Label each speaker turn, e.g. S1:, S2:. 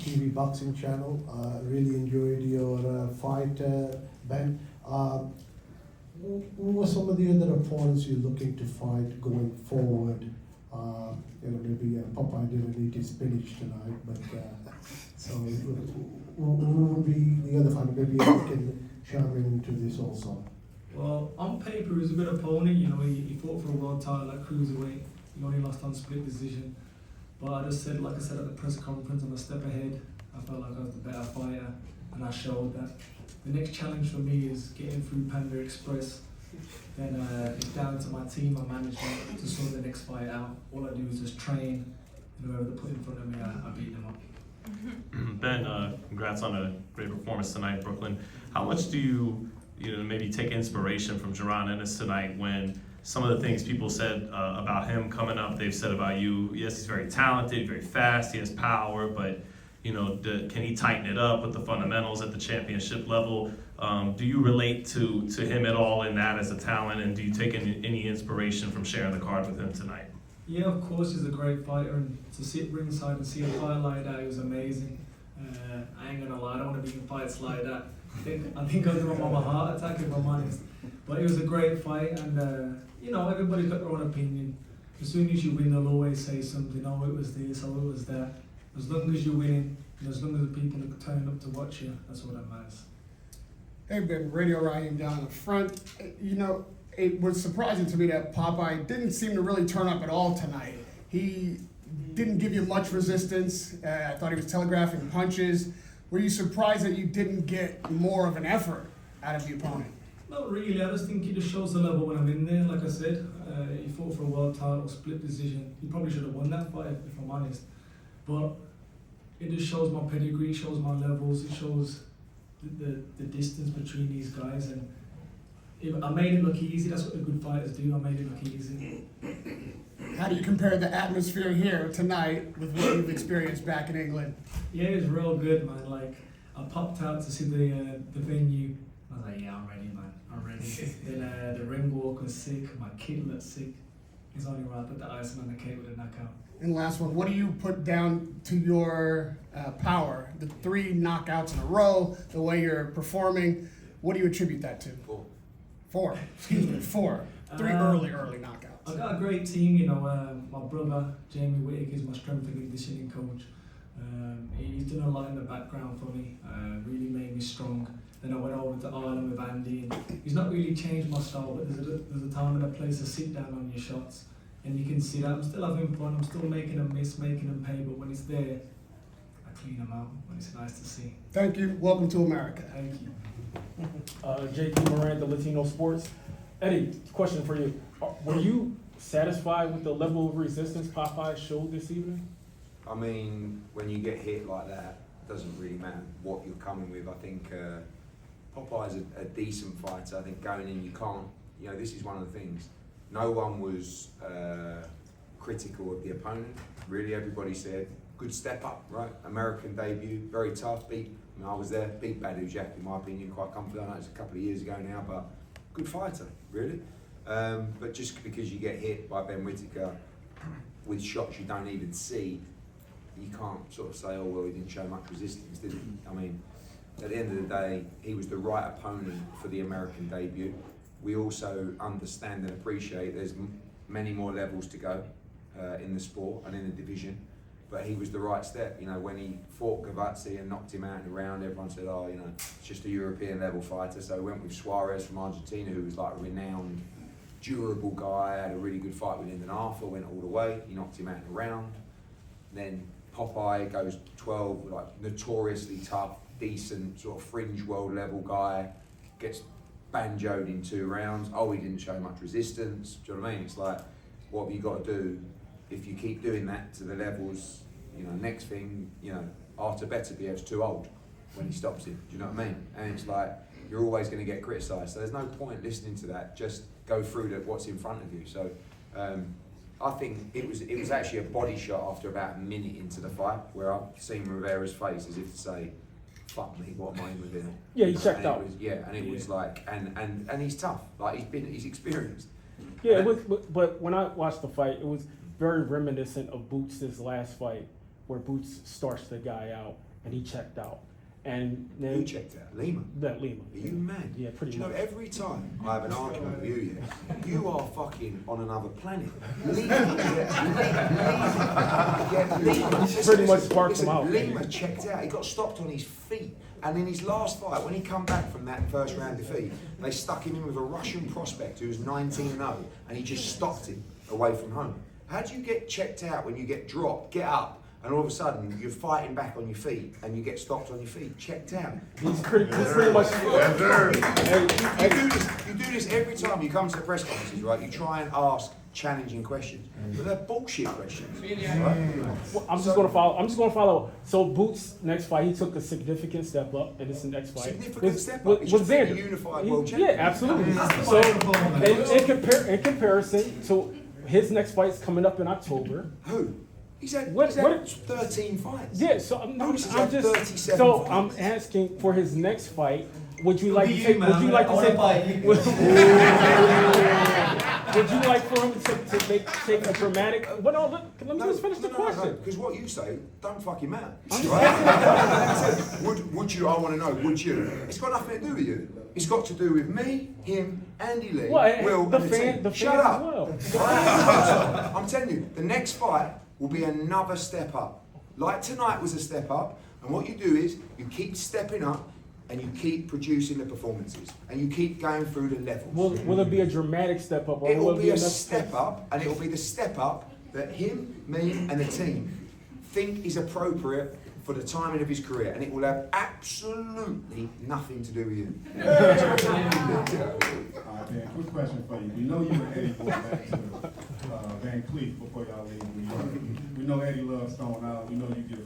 S1: TV boxing channel. Really enjoyed your fight, Ben. Who are some of the other opponents you're looking to fight going forward? Maybe Popeye didn't eat his spinach tonight, but so who would be the other fighter? Maybe you can chime into this also.
S2: Well, on paper, he's a good opponent. He fought for a world title at cruiserweight. He only lost on split decision. But I just said, like I said at the press conference, I'm a step ahead. I felt like I was the better fighter, and I showed that. The next challenge for me is getting through Panda Express. Then it's down to my team, my management, to sort the next fight out. All I do is just train, and whoever they put in front of me, I beat them up.
S3: Ben, congrats on a great performance tonight, Brooklyn. How much do you maybe take inspiration from Jaron Ennis tonight when some of the things people said about him coming up, they've said about you? Yes, he's very talented, very fast, he has power, but can he tighten it up with the fundamentals at the championship level? Do you relate to him at all in that as a talent, and do you take any inspiration from sharing the card with him tonight?
S2: Yeah, of course, he's a great fighter, and to sit ringside and see a fight like that, it was amazing. I ain't gonna lie, I don't want to be in fights like that. I think I'll do him on my heart attack if I'm honest. But it was a great fight, and everybody's got their own opinion. As soon as you win, they'll always say something. Oh, it was this, oh, it was that. As long as you're winning, and as long as the people are turning up to watch you, that's what that matters.
S4: Hey, Ben, Radio Ryan down in the front. It was surprising to me that Popeye didn't seem to really turn up at all tonight. He didn't give you much resistance. I thought he was telegraphing punches. Were you surprised that you didn't get more of an effort out of the opponent?
S2: Not really. I just think he just shows the level when I'm in there. Like I said, he fought for a world title, split decision. He probably should have won that fight, if I'm honest. But it just shows my pedigree, shows my levels, it shows the distance between these guys. And I made it look easy. That's what the good fighters do. I made it look easy.
S4: How do you compare the atmosphere here tonight with what you've experienced back in England?
S2: Yeah, it was real good, man. Like, I popped out to see the venue. I was like, yeah, I'm ready, man. I'm ready. Then the ring walk was sick. My kid looked sick. It's only right I put the icing on the cake with a knockout.
S4: And last one, what do you put down to your power? The 3 knockouts in a row, the way you're performing, what do you attribute that to? 4. Excuse me, 4. 3 early knockouts.
S2: I got a great team, my brother, Jamie Whittaker, is my strength and conditioning coach. He's done a lot in the background for me, really made me strong. Then I went over to Ireland with Andy, and he's not really changed my style, but there's a time and a place to sit down on your shots. And you can see that I'm still having fun, I'm still making them miss, making them pay, but when it's there, I clean them out, and it's nice to see.
S4: Thank you. Welcome to America.
S2: Thank you.
S5: JP Miranda, Latino Sports. Eddie, question for you. Were you satisfied with the level of resistance Popeye showed this evening?
S6: I mean, when you get hit like that, it doesn't really matter what you're coming with. I think Popeye's a decent fighter. I think going in, you can't, this is one of the things. No one was critical of the opponent. Really, everybody said, good step up, right? American debut, very tough. I was there, beat Badu Jack, in my opinion, quite comfortably. I know it's a couple of years ago now, but good fighter, really. But just because you get hit by Ben Whittaker with shots you don't even see, you can't sort of say, oh, well, he didn't show much resistance, did he? I mean, at the end of the day, he was the right opponent for the American debut. We also understand and appreciate there's many more levels to go in the sport and in the division, but he was the right step. When he fought Gavazzi and knocked him out in the round, everyone said, oh, it's just a European level fighter. So we went with Suarez from Argentina, who was like a renowned, durable guy, had a really good fight with Lyndon Arthur, went all the way, he knocked him out in the round. Then Popeye goes 12, like notoriously tough, decent, sort of fringe world level guy, gets banjoed in 2 rounds. Oh, he didn't show much resistance. Do you know what I mean? It's like, what have you got to do if you keep doing that to the levels? Next thing, Arthur Beterbiev's too old when he stops him. Do you know what I mean? And it's like, you're always going to get criticised. So there's no point listening to that. Just go through what's in front of you. So I think it was actually a body shot after about a minute into the fight, where I've seen Rivera's face as if to say, fuck me, what am I even doing?
S5: Yeah, he checked out.
S6: It was like, and he's tough. Like, he's experienced.
S5: Yeah, but when I watched the fight, it was very reminiscent of Boots' last fight, where Boots starched the guy out, and he checked out. And
S6: Who
S5: then
S6: checked out? Lima.
S5: that Lima.
S6: Are you mad?
S5: Yeah, pretty
S6: Do you know,
S5: much.
S6: every time I have an argument with you, you are fucking on another planet. Lima, Lima.
S5: Pretty much sparked him out.
S6: Lima checked out. He got stopped on his feet. And in his last fight, when he come back from that first round defeat, they stuck him in with a Russian prospect who was 19-0, and he just stopped him away from home. How do you get checked out when you get dropped, get up, and all of a sudden you're fighting back on your feet and you get stopped on your feet? Checked out.
S5: He's pretty much.
S6: You do this every time you come to the press conferences, right? You try and ask challenging questions, but they're bullshit questions. Right?
S5: Well, I'm just gonna follow. So Boots' next fight, he took a significant step up in this next fight.
S6: Significant step up. He should be a unified world
S5: Yeah,
S6: champion.
S5: absolutely. So in comparison to his next fight's coming up in October.
S6: Who? He's had,
S5: What-
S6: he's had
S5: what-
S6: 13 fights.
S5: Yeah, so I'm
S6: Boots has had
S5: just
S6: 37
S5: so
S6: fights.
S5: I'm asking for his next fight. Would you like to
S2: Be you,
S5: take?
S2: man.
S5: Would you like
S2: I
S5: to
S2: wanna
S5: take?
S2: fight you.
S5: Would you like for him to take a dramatic? Well, no, let me just finish the question.
S6: Because what you say, don't fucking matter. Right? would you? I want to know. Would you? It's got nothing to do with you. It's got to do with me, him, Andy Lee,
S5: Well, and
S6: Will,
S5: the
S6: and
S5: fan-
S6: team.
S5: the
S6: Shut
S5: fans
S6: up.
S5: as well.
S6: I'm telling you, the next fight will be another step up. Like tonight was a step up, and what you do is you keep stepping up. And you keep producing the performances, and you keep going through the levels.
S5: Will it be a dramatic step up, or
S6: It
S5: will
S6: will
S5: it
S6: be a
S5: another
S6: step up, and it will be the step up that him, me, and the team think is appropriate for the timing of his career, and it will have absolutely nothing to do with you.
S7: Dan, quick question for you. We know you and Eddie going back to Van Cleef before y'all leave New York. We know Eddie loves Stone Island. We know you give